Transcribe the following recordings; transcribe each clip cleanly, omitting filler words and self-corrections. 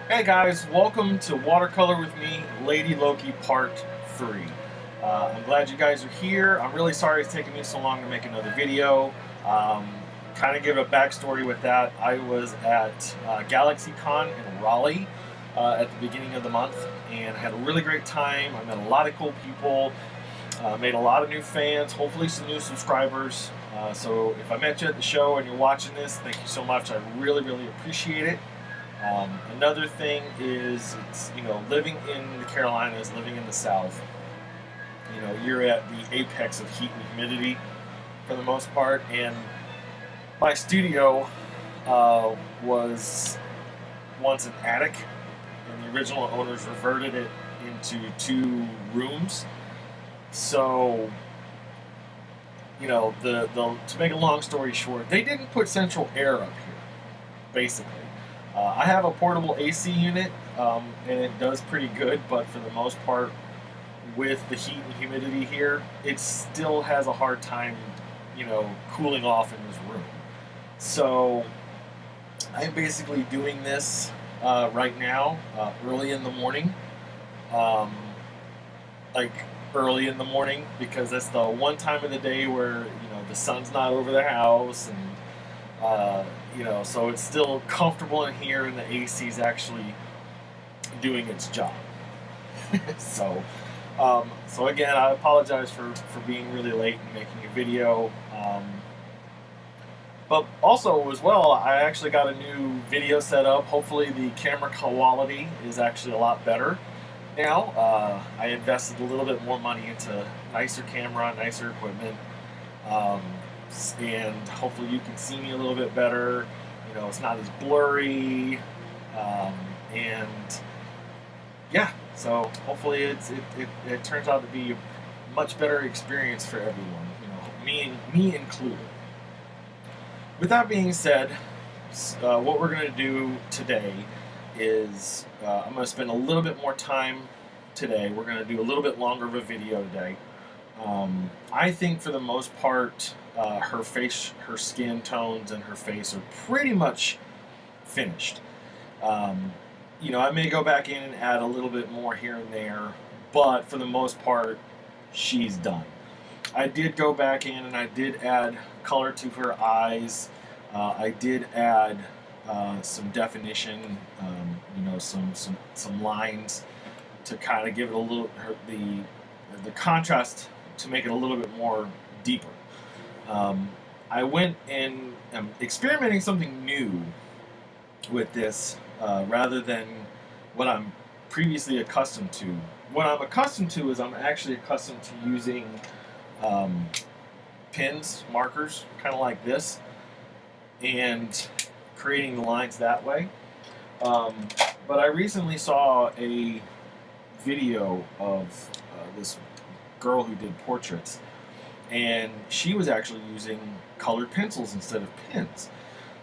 Hey guys, welcome to Watercolor with me, Lady Loki Part 3. I'm glad you guys are here. I'm really sorry it's taking me so long to make another video. Um, kind of give a backstory with that. I was at GalaxyCon in Raleigh at the beginning of the month and had a really great time. I met a lot of cool people, made a lot of new fans, hopefully some new subscribers. So if I met you at the show and you're watching this, thank you so much. I really appreciate it. Another thing is, it's, living in the Carolinas, living in the South, you're at the apex of heat and humidity for the most part. And my studio was once an attic, and the original owners reverted it into 2 rooms. So, the to make a long story short, they didn't put central air up here, basically. I have a portable AC unit, and it does pretty good, but for the most part, with the heat and humidity here, it still has a hard time, cooling off in this room. So I'm basically doing this right now, early in the morning, um, like early in the morning, because that's the one time of the day where the sun's not over the house, and so it's still comfortable in here, and the AC is actually doing its job. so, so again, I apologize for being really late and making a video. But also, as well, I actually got a new video set up. Hopefully, the camera quality is actually a lot better now. I invested a little bit more money into nicer camera, nicer equipment. Um, and hopefully you can see me a little bit better. It's not as blurry, and yeah. So hopefully it turns out to be a much better experience for everyone. Me included. With that being said, what we're going to do today is I'm going to spend a little bit more time today. We're going to do a little bit longer of a video today. I think for the most part, her face, her skin tones, and her face are pretty much finished. I may go back in and add a little bit more here and there, but for the most part, she's done. I did go back in and I did add color to her eyes. I did add some definition, some lines to kind of give it a little the contrast, to make it a little bit more deeper. I went and am experimenting something new with this, rather than what I'm previously accustomed to. What I'm accustomed to is I'm actually accustomed to using pins, markers, kind of like this, and creating the lines that way. But I recently saw a video of this girl who did portraits, and she was actually using colored pencils instead of pens.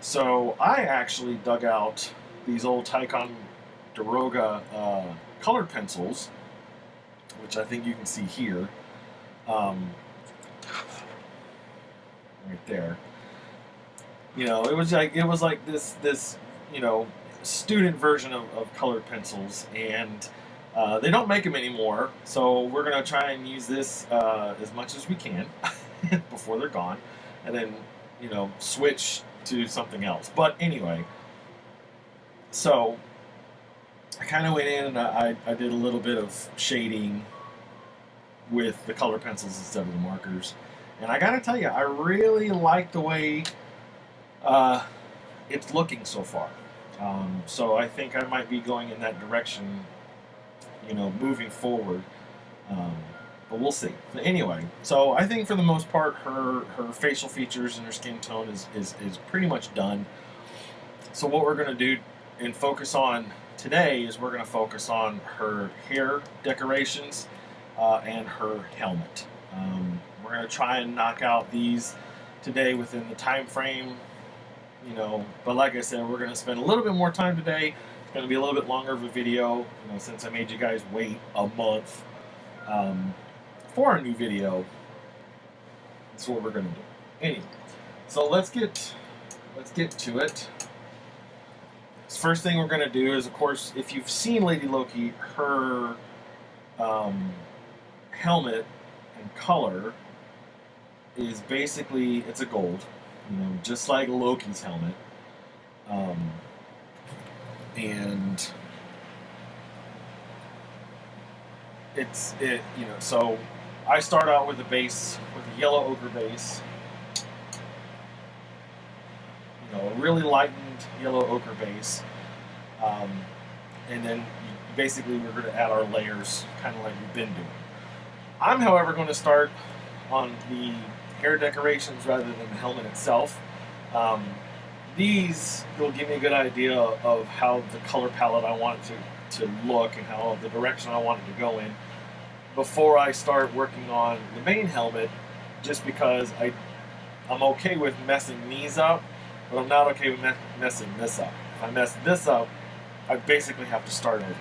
So I actually dug out these old Ticonderoga colored pencils, which I think you can see here, right there. It was like this student version of colored pencils, and they don't make them anymore. So we're gonna try and use this as much as we can before they're gone, and then switch to something else. But anyway, so I kind of went in and I did a little bit of shading with the color pencils instead of the markers. And I gotta tell you, I really like the way it's looking so far. So I think I might be going in that direction, moving forward. But we'll see. But anyway, so I think for the most part, her facial features and her skin tone is pretty much done. So what we're going to do and focus on today is we're going to focus on her hair decorations and her helmet. We're going to try and knock out these today within the time frame, but like I said, we're going to spend a little bit more time today. It's going to be a little bit longer of a video, since I made you guys wait a month for a new video. That's what we're going to do. Anyway, so let's get to it. First thing we're going to do is, of course, if you've seen Lady Loki, her helmet and color is basically, it's a gold, just like Loki's helmet. And so I start out with a base, with a yellow ochre base, a really lightened yellow ochre base, and then basically we're going to add our layers, kind of like we've been doing. I'm, however, going to start on the hair decorations rather than the helmet itself. These will give me a good idea of how the color palette I want it to look and how the direction I want it to go in before I start working on the main helmet, just because I'm okay with messing these up, but I'm not okay with messing this up. If I mess this up, I basically have to start over,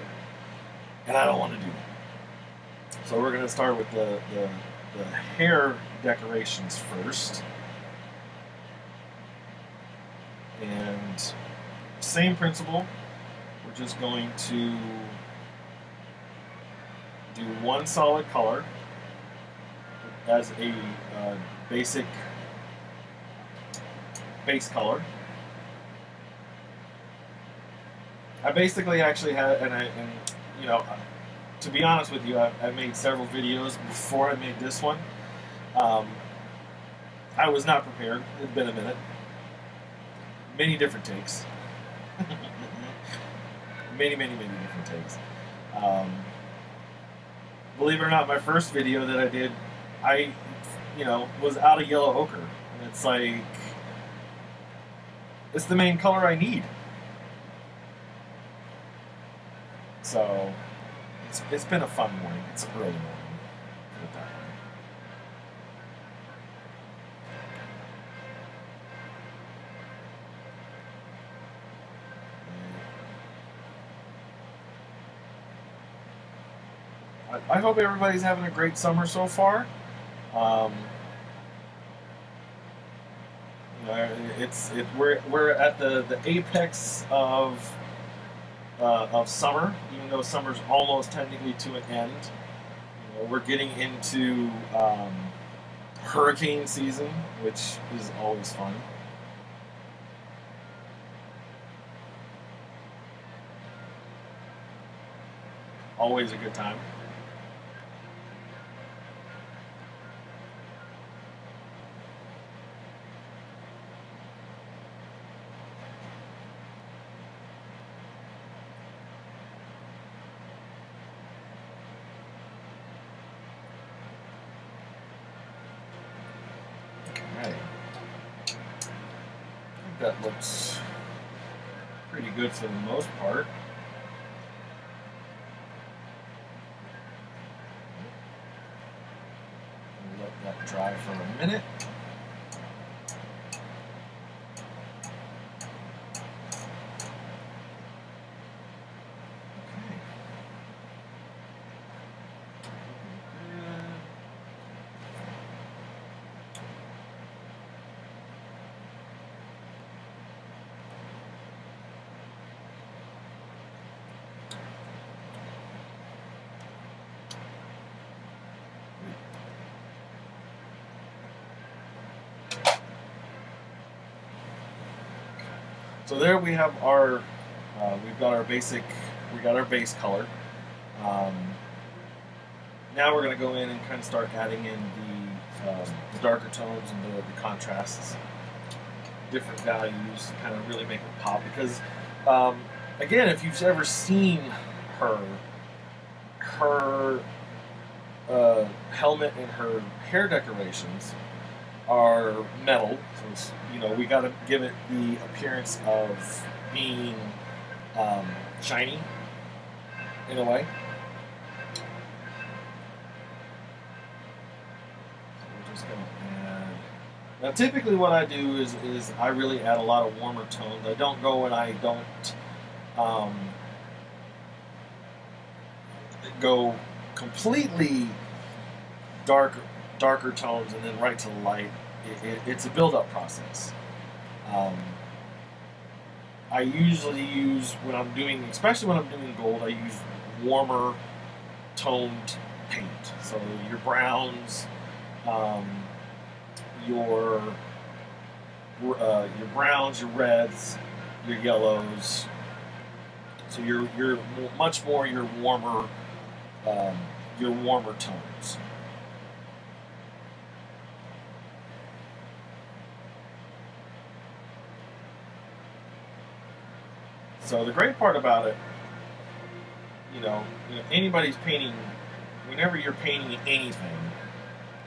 and I don't want to do that. So we're going to start with the hair decorations first. And same principle, we're just going to do one solid color as a basic base color. I basically actually had, to be honest with you, I made several videos before I made this one. I was not prepared. It's been a minute. Many different takes. many different takes. Believe it or not, my first video that I did, I was out of yellow ochre. And it's like, it's the main color I need. So, it's been a fun morning. It's an early morning. Put it that way. I hope everybody's having a great summer so far. We're at the apex of summer, even though summer's almost technically to an end. We're getting into hurricane season, which is always fun. Always a good time. That looks pretty good for the most part. Let that dry for a minute. So there we have our, we got our base color. Now we're going to go in and kind of start adding in the darker tones and the contrasts, different values, to kind of really make it pop. Because, again, if you've ever seen her helmet and her hair decorations are metal, so we got to give it the appearance of being shiny in a way. So we're just going to add. Now, typically, what I do is I really add a lot of warmer tones. I don't go and I don't go completely darker tones and then right to the light. It's a build-up process. I usually use, when I'm doing, especially when I'm doing gold, I use warmer toned paint. So your browns, um, your your browns, your reds, your yellows. So you're much more um, your warmer tones. So the great part about it, anybody's painting. Whenever you're painting anything,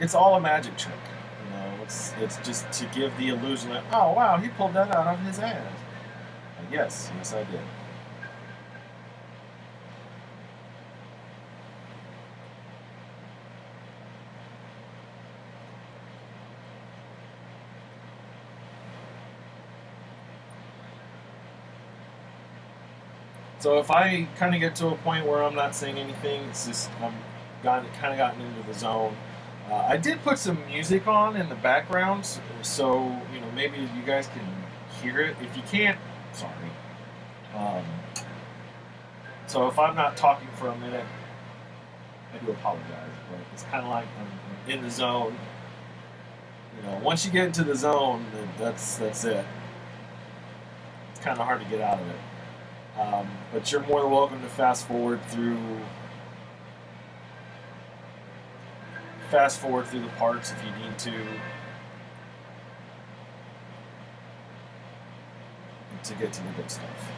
it's all a magic trick. It's just to give the illusion that, oh wow, he pulled that out of his ass. Yes, I did. So if I kind of get to a point where I'm not saying anything, it's just I'm gotten into the zone. I did put some music on in the background, so maybe you guys can hear it. If you can't, sorry. Um, so if I'm not talking for a minute, I do apologize. But it's kind of like I'm in the zone. Once you get into the zone, that's it. It's kind of hard to get out of it. But you're more than welcome to fast forward through the parts if you need to get to the good stuff.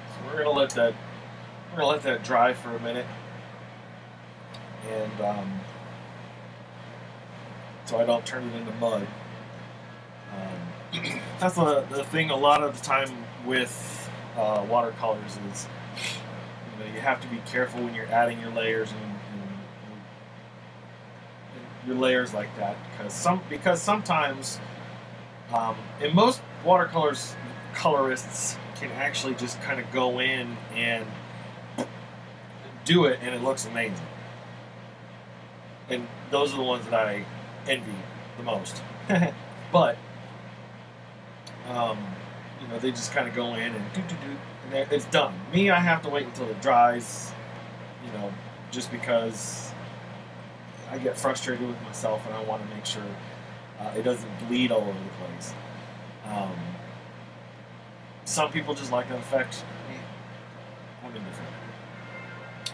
So we're gonna let that dry for a minute, and so I don't turn it into mud. That's the thing. A lot of the time with watercolors is you have to be careful when you're adding your layers and your layers like that because sometimes in most watercolors colorists can actually just kind of go in and do it and it looks amazing, and those are the ones that I envy the most. But um, they just kind of go in and and it's done. Me, I have to wait until it dries, just because I get frustrated with myself and I want to make sure it doesn't bleed all over the place. Um, some people just like that effect. I'm indifferent.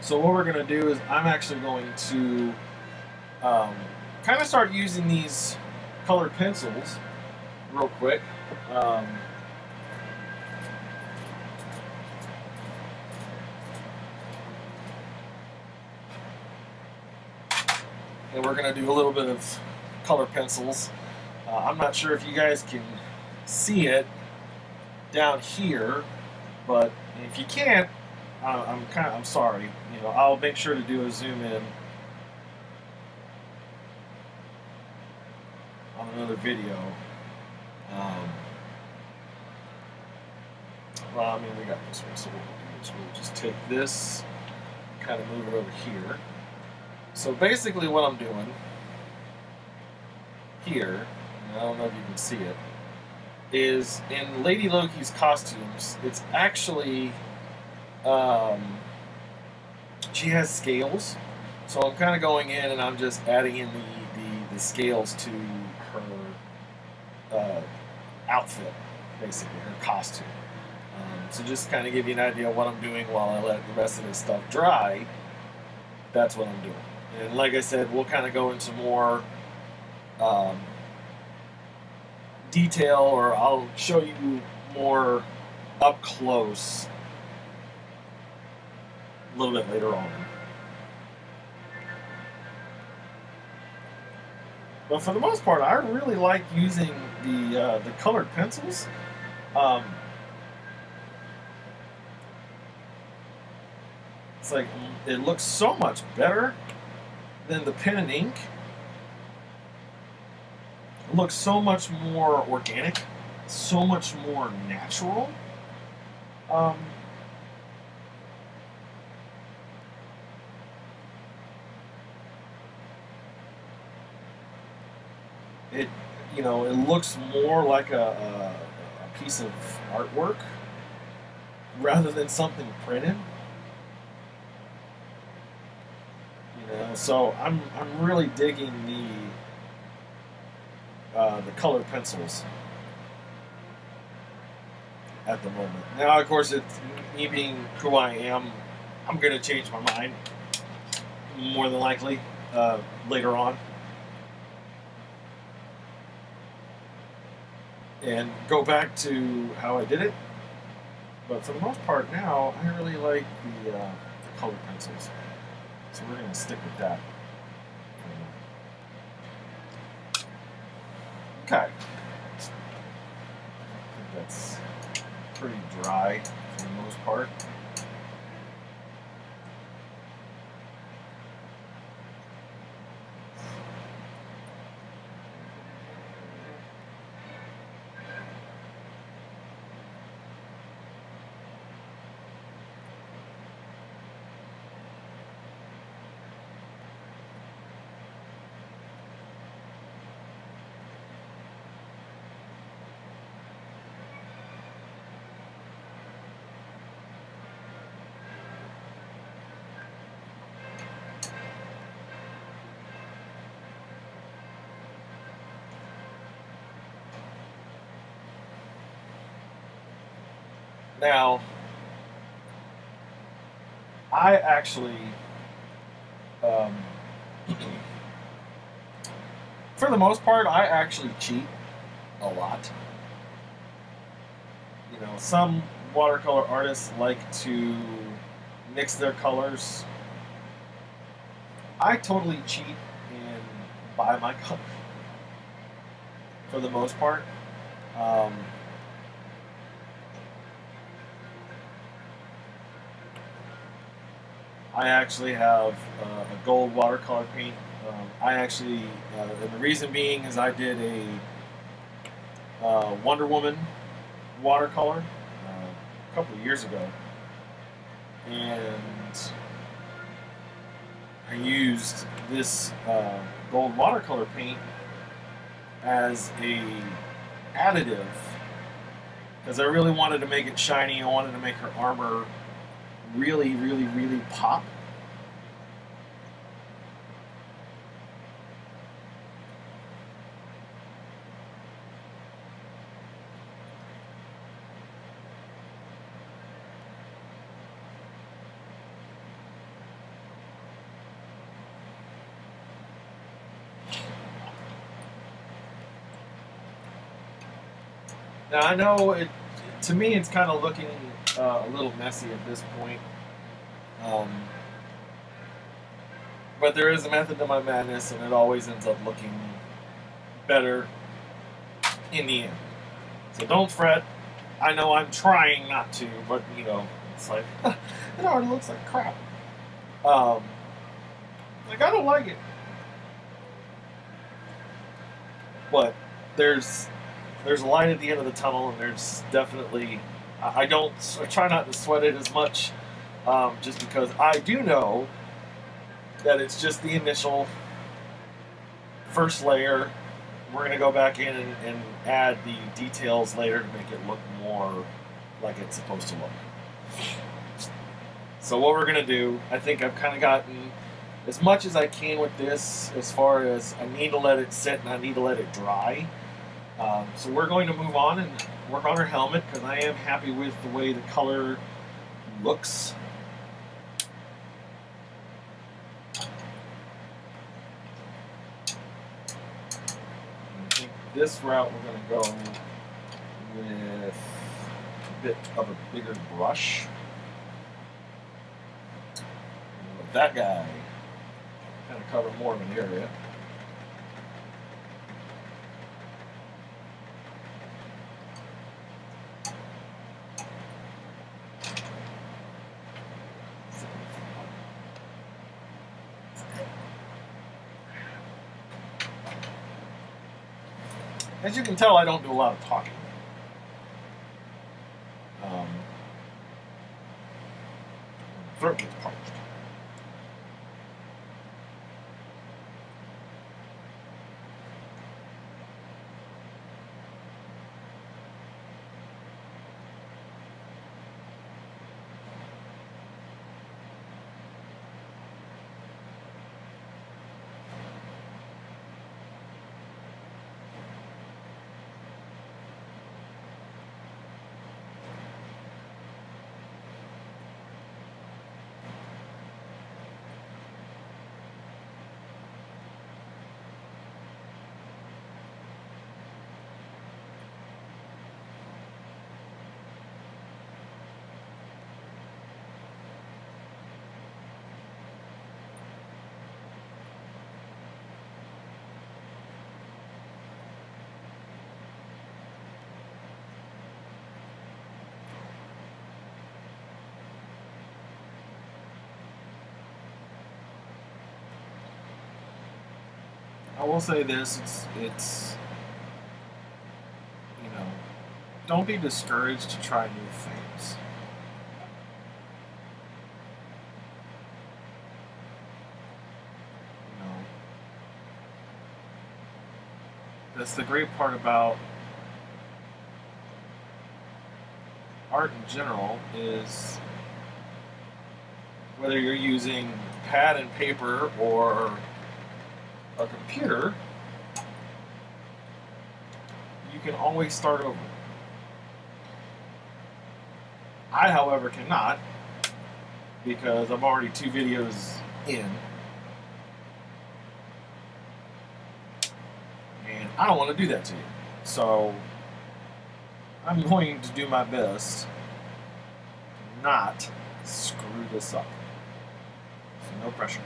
So what we're going to do is I'm actually going to kind of start using these colored pencils real quick. Um, and we're going to do a little bit of color pencils. I'm not sure if you guys can see it down here, but if you can't, I'm sorry. I'll make sure to do a zoom in on another video. Well, I mean, we got this one, so what we'll do is we'll just take this, kind of move it over here. So basically what I'm doing here, and I don't know if you can see it, is in Lady Loki's costumes, it's actually, she has scales. So I'm kind of going in and I'm just adding in the scales to her outfit, basically, her costume. So just kind of give you an idea of what I'm doing while I let the rest of this stuff dry. That's what I'm doing. And like I said, we'll kind of go into more um, detail, or I'll show you more up close a little bit later on. But for the most part, I really like using the colored pencils. Um, it's like it looks so much better than the pen and ink. It looks so much more organic, so much more natural. Um, it it looks more like a piece of artwork rather than something printed. So I'm really digging the colored pencils at the moment. Now, of course, it's me being who I am. I'm gonna change my mind more than likely later on, and go back to how I did it. But for the most part now, I really like the colored pencils. So we're going to stick with that. Okay. I think that's pretty dry for the most part. Now, I actually, um, for the most part, I actually cheat a lot. Some watercolor artists like to mix their colors. I totally cheat and buy my color for the most part. Um, I actually have a gold watercolor paint. And the reason being is I did a Wonder Woman watercolor a couple of years ago, and I used this gold watercolor paint as a additive because I really wanted to make it shiny. I wanted to make her armor really, really, really pop. Now I know it. To me, it's kind of looking a little messy at this point, um, but there is a method to my madness, and it always ends up looking better in the end. So don't fret. I know I'm trying not to, but it's like it already looks like crap. Um, like I don't like it, but there's a light at the end of the tunnel, and there's definitely I try not to sweat it as much, just because I do know that it's just the initial first layer. We're going to go back in and add the details later to make it look more like it's supposed to look. So what we're going to do, I think I've kind of gotten as much as I can with this, as far as I need to let it sit and I need to let it dry. So we're going to move on and work on her helmet because I am happy with the way the color looks. I think this route we're going to go with a bit of a bigger brush. And with that guy, kind of cover more of an area. As you can tell, I don't do a lot of talking. Throat gets parched. I will say this: it's you know, don't be discouraged to try new things. You know, that's the great part about art in general is whether you're using pad and paper or a computer, you can always start over. I, however, cannot because I'm already 2 videos in, and I don't want to do that to you. So I'm going to do my best to not screw this up. So no pressure.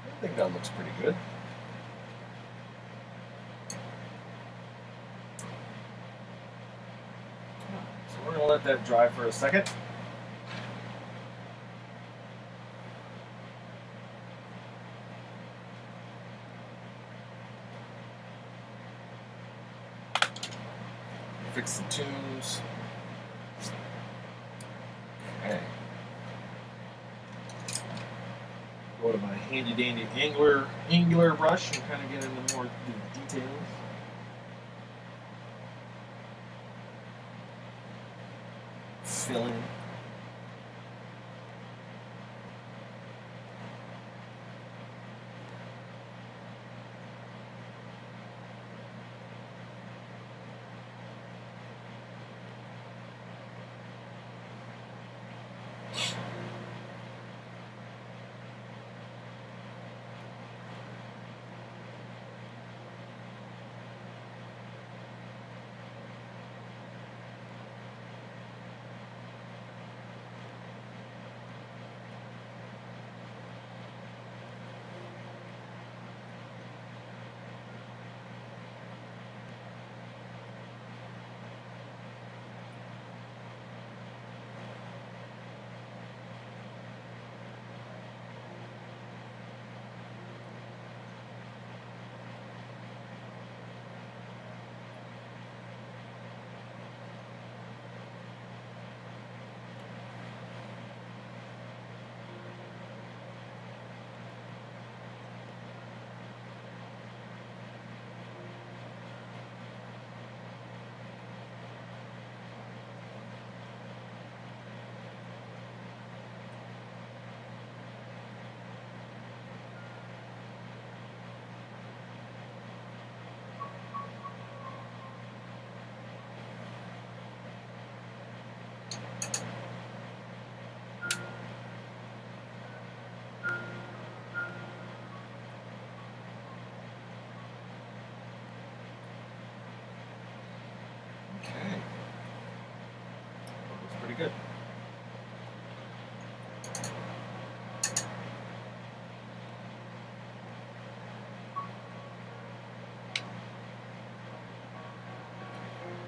I think that looks pretty good. So we're going to let that dry for a second. fix the tunes. Okay. Go to my handy dandy angular brush and kind of get into more details. Fill in. Okay. Looks pretty good.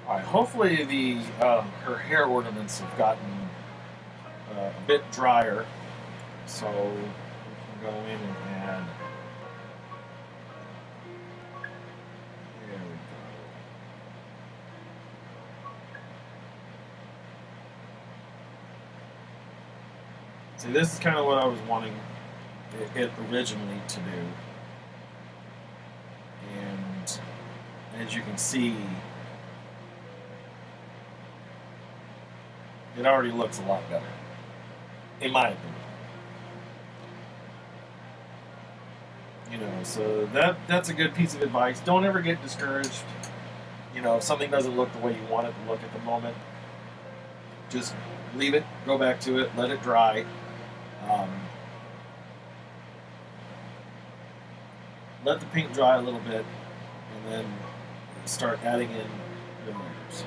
Alright, hopefully the her hair ornaments have gotten a bit drier, so we can go in and add. There we go. See, this is kind of what I was wanting it originally to do, and as you can see, it already looks a lot better, in my opinion. You know, so that's a good piece of advice. Don't ever get discouraged. You know, if something doesn't look the way you want it to look at the moment, just leave it, go back to it, let it dry. Um, let the paint dry a little bit, and then start adding in your layers.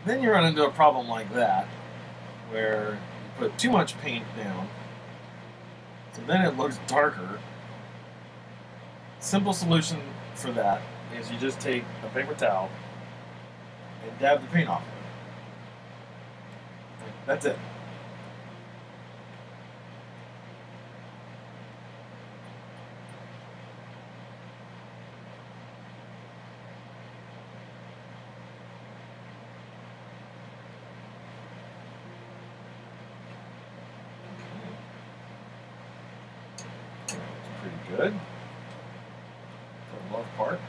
Then you run into a problem like that, where you put too much paint down, so then it looks darker. Simple solution for that is you just take a paper towel and dab the paint off. That's it. Pretty good for the most part.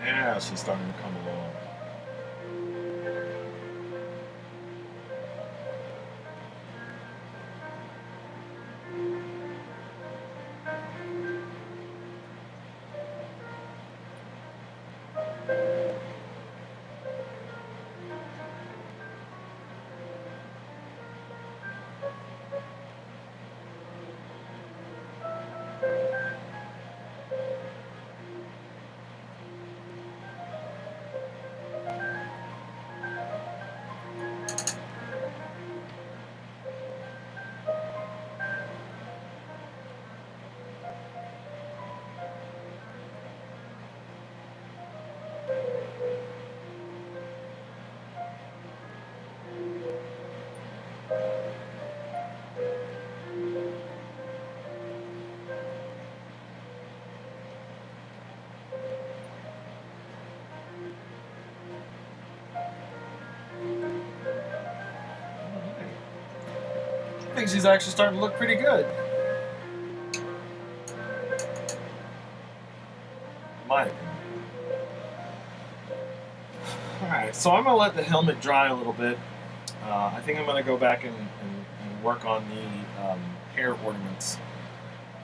Now she's starting to come along. I think she's actually starting to look pretty good. In my opinion. Alright, so I'm going to let the helmet dry a little bit. I think I'm going to go back and work on the hair ornaments.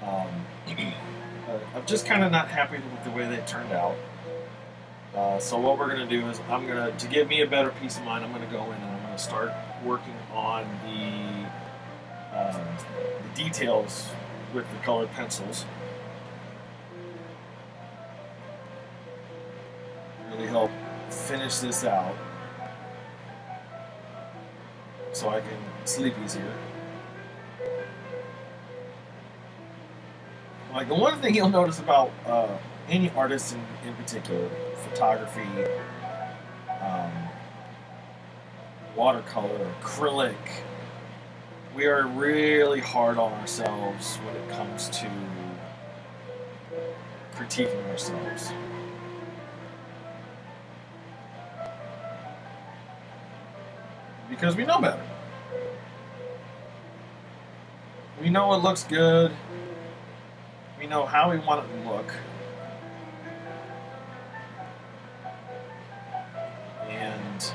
I'm just kind of not happy with the way they turned out. So what we're going to do is to give me a better peace of mind, I'm going to go in and I'm going to start working on the details with the colored pencils. Really help finish this out so I can sleep easier. Like the one thing you'll notice about any artist in particular, photography, watercolor, acrylic, we are really hard on ourselves when it comes to critiquing ourselves. Because we know better. We know it looks good. We we know how we want it to look, and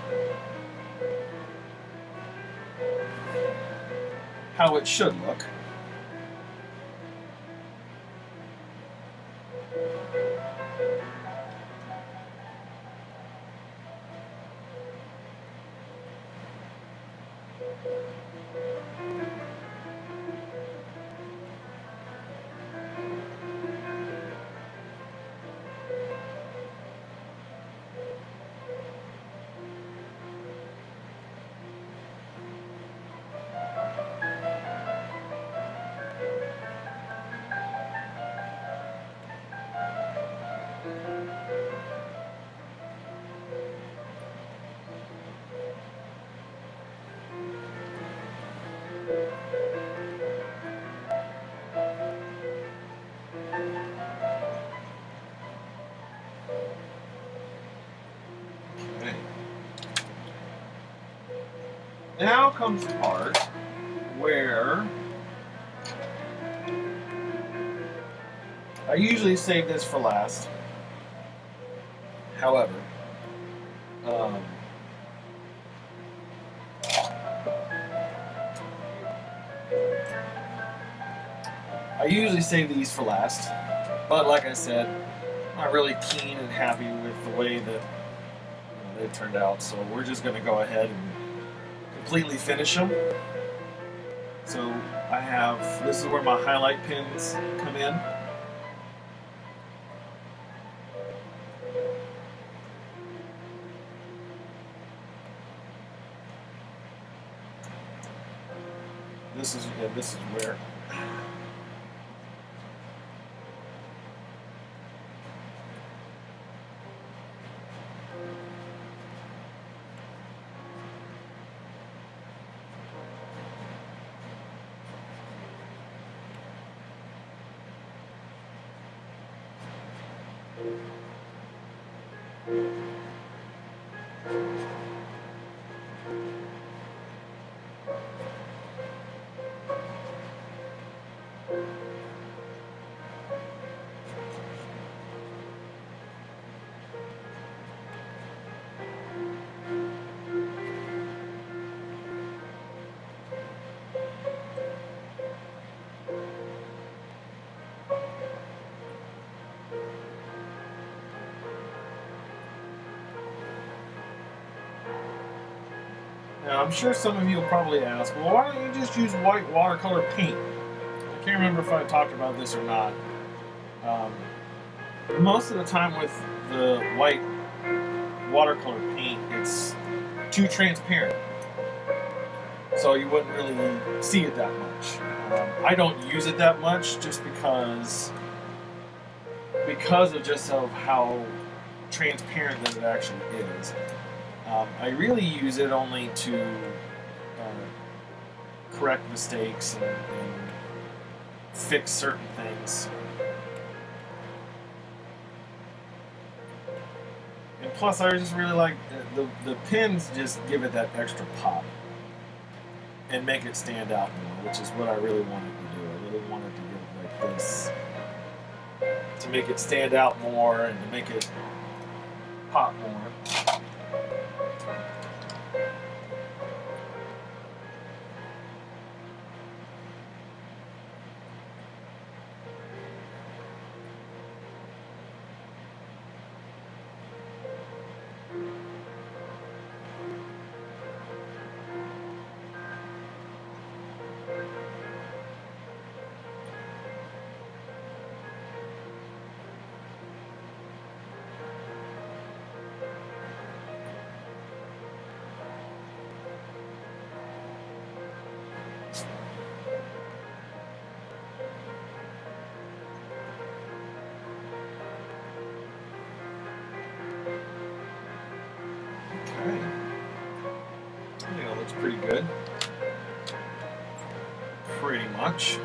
how it should look. Okay. Now comes the part where I usually save this for last. However, I usually save these for last, but like I said, I'm not really keen and happy with the way that they turned out, so we're just going to go ahead and completely finish them. So I have, this is where my highlight pins come in. This is where now, I'm sure some of you will probably ask, well, why don't you just use white watercolor paint? I can't remember if I talked about this or not. Most of the time with the white watercolor paint, it's too transparent, so you wouldn't really see it that much. I don't use it that much just because of just how transparent that it actually is. I really use it only to correct mistakes and fix certain things. And plus, I just really like the pins. Just give it that extra pop and make it stand out more, which is what I really wanted to do. I really wanted to give it like this to make it stand out more and to make it pop more. Okay. I think that looks pretty good. Pretty much.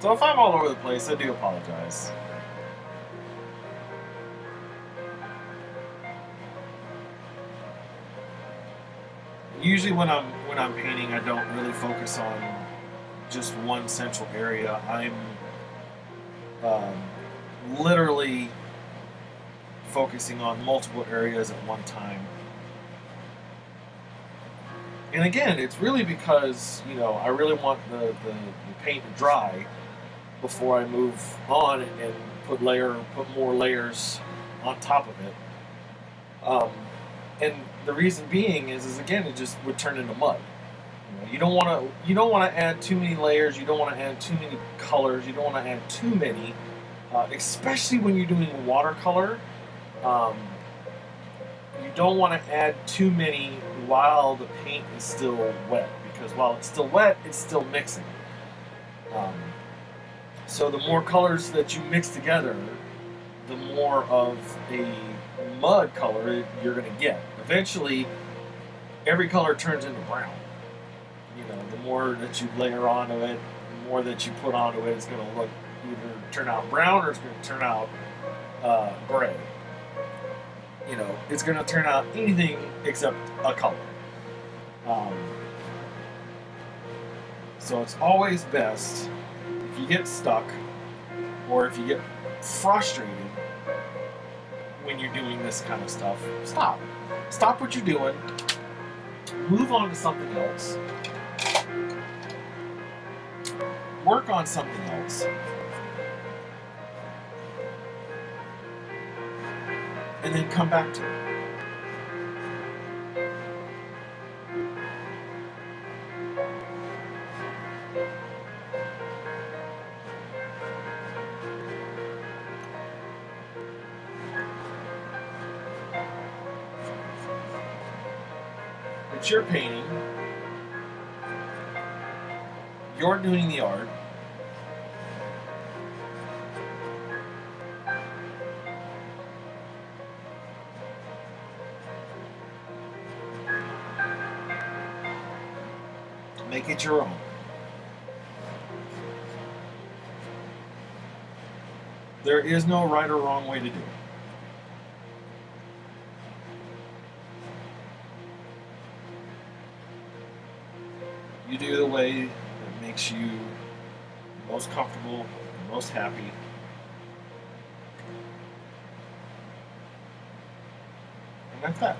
So if I'm all over the place, I do apologize. Usually when I'm painting, I don't really focus on just one central area. I'm literally focusing on multiple areas at one time. And again, it's really because, I really want the paint to dry before I move on and put more layers on top of it. And the reason being is again, it just would turn into mud. You don't want to add too many layers. You don't want to add too many colors. You don't want to add too many, especially when you're doing watercolor. You don't want to add too many while the paint is still wet, because while it's still wet, it's still mixing. So the more colors that you mix together, the more of a mud color you're going to get. Eventually, every color turns into brown. The more that you layer onto it, the more that you put onto it, it's going to either turn out brown or it's going to turn out gray. It's going to turn out anything except a color. So it's always best, if you get stuck or if you get frustrated when you're doing this kind of stuff, stop. Stop what you're doing. Move on to something else. Work on something else. And then come back to it. It's your painting. You're doing the art. Make it your own. There is no right or wrong way to do it. You do the way that makes you most comfortable, most happy. And that's that.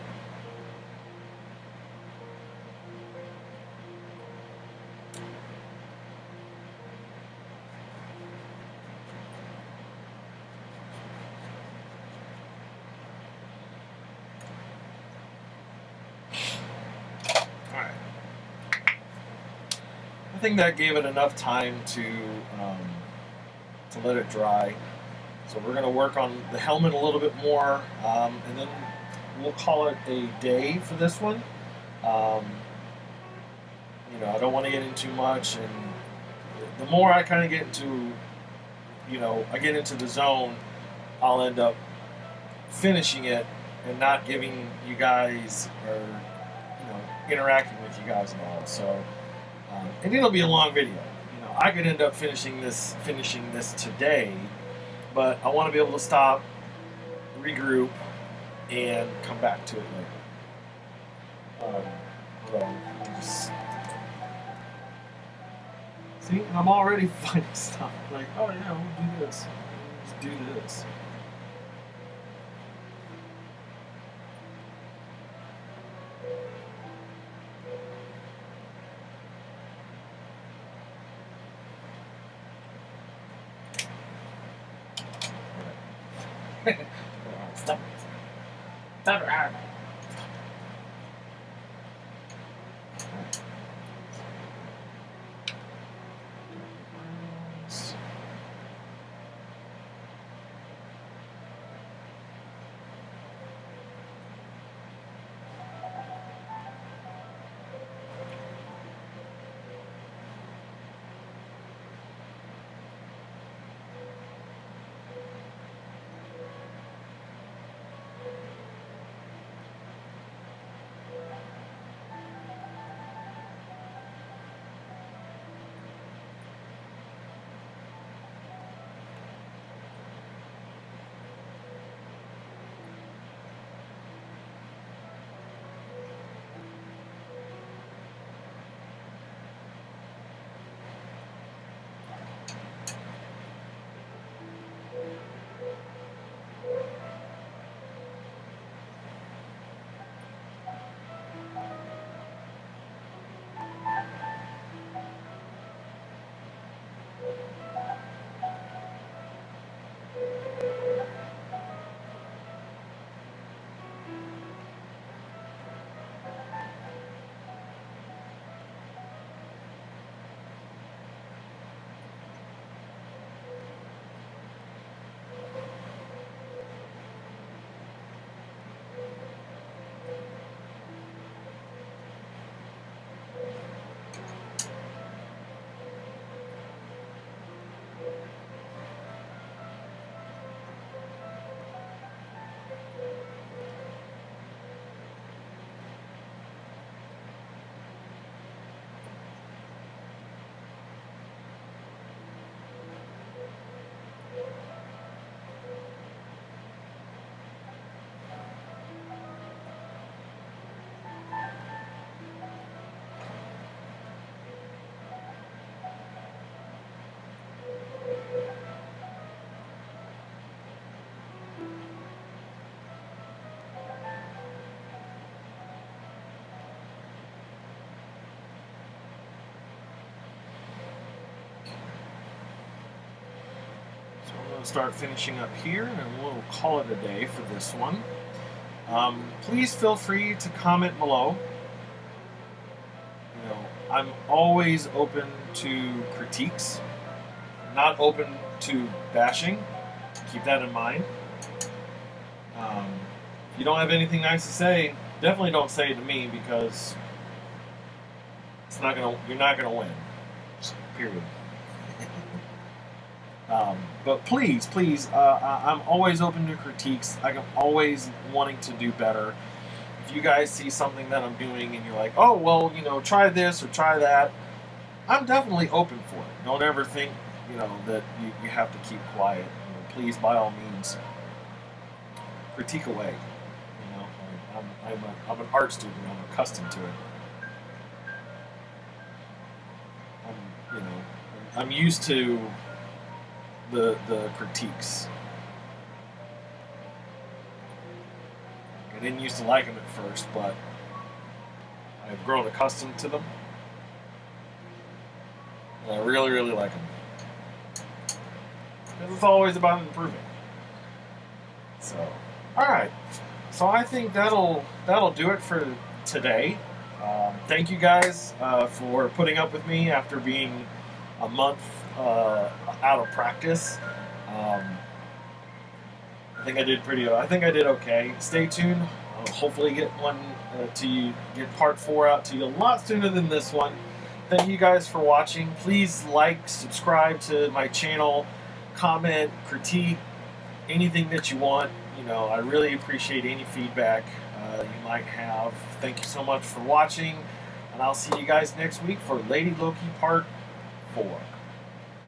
I think that gave it enough time to let it dry. So we're going to work on the helmet a little bit more, and then we'll call it a day for this one. I don't want to get into too much, and the more I kind of get into, I get into the zone, I'll end up finishing it and not giving you guys or interacting with you guys at all. So. And it'll be a long video. I could end up finishing this today, but I want to be able to stop, regroup, and come back to it later. See, I'm already finding stuff like, oh yeah, we'll do this. Let's do this. Stop it. Stop it. going to start finishing up here, and we'll call it a day for this one. Please feel free to comment below. You know, I'm always open to critiques, not open to bashing. Keep that in mind. If you don't have anything nice to say, definitely don't say it to me, because you're not gonna win. Period. But please, I'm always open to critiques. I'm always wanting to do better. If you guys see something that I'm doing and you're like, oh, well, you know, try this or try that, I'm definitely open for it. Don't ever think, you know, that you have to keep quiet. You know, please, by all means, critique away. You know, I'm an art student. I'm accustomed to it. I'm used to the critiques. I didn't used to like them at first, but I've grown accustomed to them. And I really, really like them. Because it's always about improving. So, alright. So I think that'll do it for today. Thank you guys for putting up with me after being a month out of practice. I think I did okay. Stay tuned. I'll hopefully get get part 4 out to you a lot sooner than this one. Thank you guys for watching. Please like, subscribe to my channel, comment, critique, anything that you want. You know, I really appreciate any feedback you might have. Thank you so much for watching, and I'll see you guys next week for Lady Loki Part 4.